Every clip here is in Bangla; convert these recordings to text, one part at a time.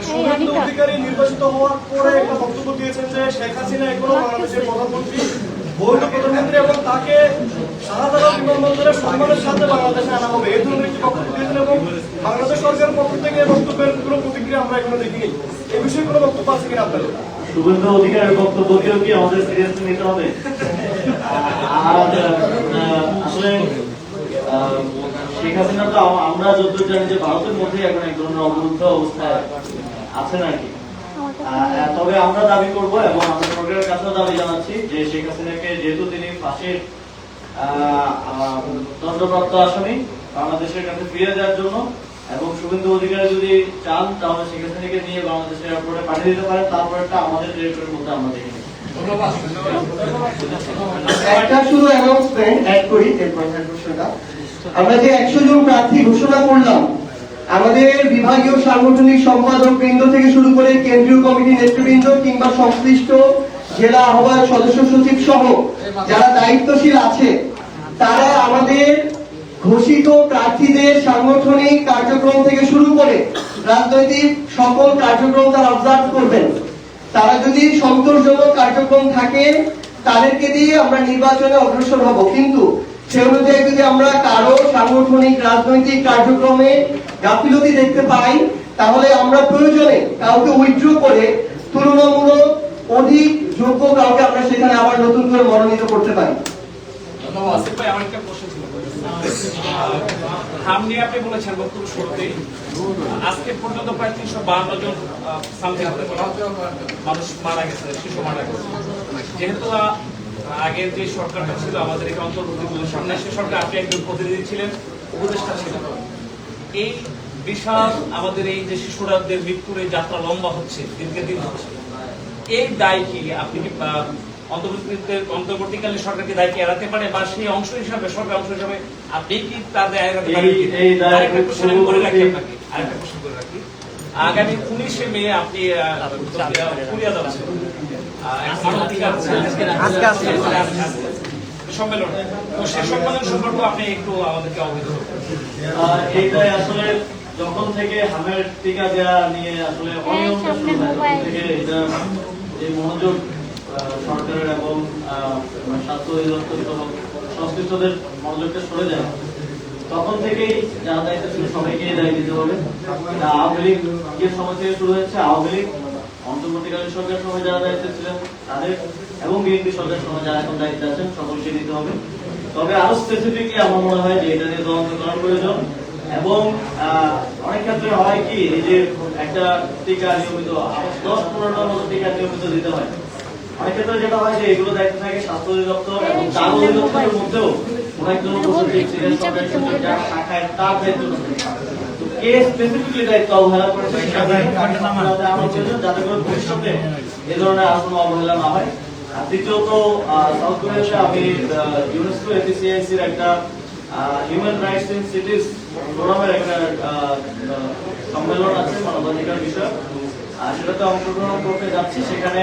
শুভেন্দু অধিকারী নির্বাচিত হওয়ার পরে একটা বক্তব্য দিয়েছেন যে শেখ হাসিনা এখনো বাংলাদেশের প্রধানমন্ত্রী, বৈধ প্রধানমন্ত্রী এবং তাকে শাহজালাল বিমানবন্দরে সম্মানের সাথে বাংলাদেশে আনা হবে। এই ধরনের একটি বক্তব্য দিয়েছেন এবং বাংলাদেশ সরকারের পক্ষ থেকে বক্তব্যের কোনো প্রতিক্রিয়া আমরা এখনো দেখিনি। এই বিষয়ে কোনো বক্তব্য আছে কিনা আপনাদের? শুভেন্দু অধিকারের বক্তব্যকেও কি আমাদের সিরিয়াসলি নিতে হবে? আসলে শেখ হাসিনা তো আমরা যতদূর জানি যে ভারতের মধ্যে এখন এক ধরনের অবরুদ্ধ অবস্থায় আছেন আর কি। তবে আমরা দাবি করব এবং আমরা সরকারের কাছেও দাবি জানাচ্ছি যে শেখ হাসিনাকে, যেহেতু তিনি ফাঁসির দণ্ডপ্রাপ্ত আসামি, বাংলাদেশের কাছে ফিরে যাওয়ার জন্য, এবং শুভেন্দু অধিকারী যদি চান তাহলে শেখ হাসিনাকে নিয়ে বাংলাদেশের এয়ারপোর্টে পাঠিয়ে দিতে পারেন। তারপরটা আমাদের টেরিটরির মধ্যে আমরা দেখি। একটা শুধু অ্যানাউন্সমেন্ট অ্যাড করি, এরপর প্রশ্নটা। আমরা যে 100 জন প্রার্থী ঘোষণা করলাম, আমাদের বিভাগীয় সাংগঠনিক সম্পাদক বৃন্দ থেকে শুরু করে কেন্দ্রীয় কমিটি নেতৃবৃন্দ কিংবা সংশ্লিষ্ট জেলা আহ্বায়ক, সদস্য সচিব সহ যারা দায়িত্বশীল আছে, তারা আমাদের ঘোষিত প্রার্থীদের সাংগঠনিক কার্যক্রম থেকে শুরু করে রাজনৈতিক সকল কার্যক্রম তারা অবজার্ভ করবেন। তারা যদি সন্তোষজনক কার্যক্রম থাকে তাদেরকে দিয়ে আমরা নির্বাচনে অগ্রসর হব, কিন্তু সে অনুযায়ী যদি আমরা কারো সাংগঠনিক রাজনৈতিক কার্যক্রমে গাফিলতি দেখতে পাই তাহলে আমরা প্রয়োজনে কাউকে উইথড্র করে তুলনামূলক অধিক যোগ্য কাউকে আমরা সেখানে আবার নতুন করে মনোনীত করতে পারি। আসিফ ভাই, আমার একটা প্রশ্ন ছিল। আপনি বলেছেন বক্তব্য শুরুতেই আজকে পর্যন্ত প্রায় 352 জন মানুষ মারা গেছে, শিশু মারা গেছে। যেহেতু আগের যে সরকারটা ছিল আমাদের এই অন্তর্বর্তীকালীন সামনে সে সরকার, আপনি একজন প্রতিনিধি ছিলেন, উপদেষ্টা ছিলেন, এই বিশাল আমাদের এই যে শিশুরাদের মৃত্যুর এই যাত্রা লম্বা হচ্ছে, দিনকে দিন হচ্ছে, এই দায় কি আপনি কি অন্তর্বর্তীকালীন সরকারকে দায় কি এড়াতে পারে, বা সেই অংশ হিসাবে, সরকার অংশ হিসাবে আপনি কি তার দায় এড়াতে পারেন? আরেকটা প্রশ্ন করে রাখি আপনাকে, আরেকটা প্রশ্ন করে রাখি। আগামী 19শে মে আপনি পুরিয়া যাচ্ছেন সম্মেলন, তো সেই সম্মেলন সম্পর্কে আপনি একটু আমাদেরকে অবহিত করবেন। এইটাই আসলে যখন থেকে হামের টিকা দেওয়া নিয়ে আসলে অনিয়ম থেকে এটা এই মনোযোগ সরকারের এবং স্বাস্থ্য অধিদপ্তর সংশ্লিষ্টদের মনোযোগটা সরে যায়, তখন থেকেই যারা দায়িত্ব ছিল সবাইকেই দায়িত্ব দিতে হবে। আওয়ামী লীগের সময় থেকে শুরু হয়েছে, আওয়ামী লীগ অন্তর্বর্তীকালীন সরকারের সময় যারা দায়িত্ব ছিলেন তাদের, এবং বিএনপি সরকারের সময় যারা এখন দায়িত্বে আছেন সকলকে দিতে হবে। তবে আরো স্পেসিফিকলি আমার মনে হয় যে এটা নিয়ে তদন্ত করার প্রয়োজন, এবং অনেক ক্ষেত্রে হয় কি, এই যে একটা টিকা নিয়মিত 10-15টার মতো টিকা নিয়মিত দিতে হয়, অনেক ক্ষেত্রে যেটা হয় যে এগুলো দায়িত্ব থাকে স্বাস্থ্য অধিদপ্তর, এবং তার অধিদপ্তরের মধ্যেও অনেকজন শাখায় তার দায়িত্ব কে স্পেসিফিকলি দায়িত্ব অবহেলা করেছে যাতে করে ভবিষ্যতে এ ধরনের আর কোনো অবহেলা না হয়। আর দ্বিতীয়ত, সাউথ কোরিয়াতে আমি ইউনেস্কো এপিসিআইসির একটা হিউম্যান রাইটস ইন সিটিজ ফোরামের একটা সম্মেলন আছে মানবাধিকার বিষয়, সেটাতে অংশগ্রহণ করতে যাচ্ছি। সেখানে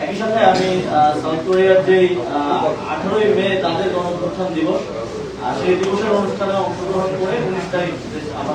একই সাথে আমি সাউথ কোরিয়ার যে 18ই মে তাদের গণঅভ্যুত্থান দিবস, সেই দিবসের অনুষ্ঠানে অংশগ্রহণ করে 19 তারিখ আমরা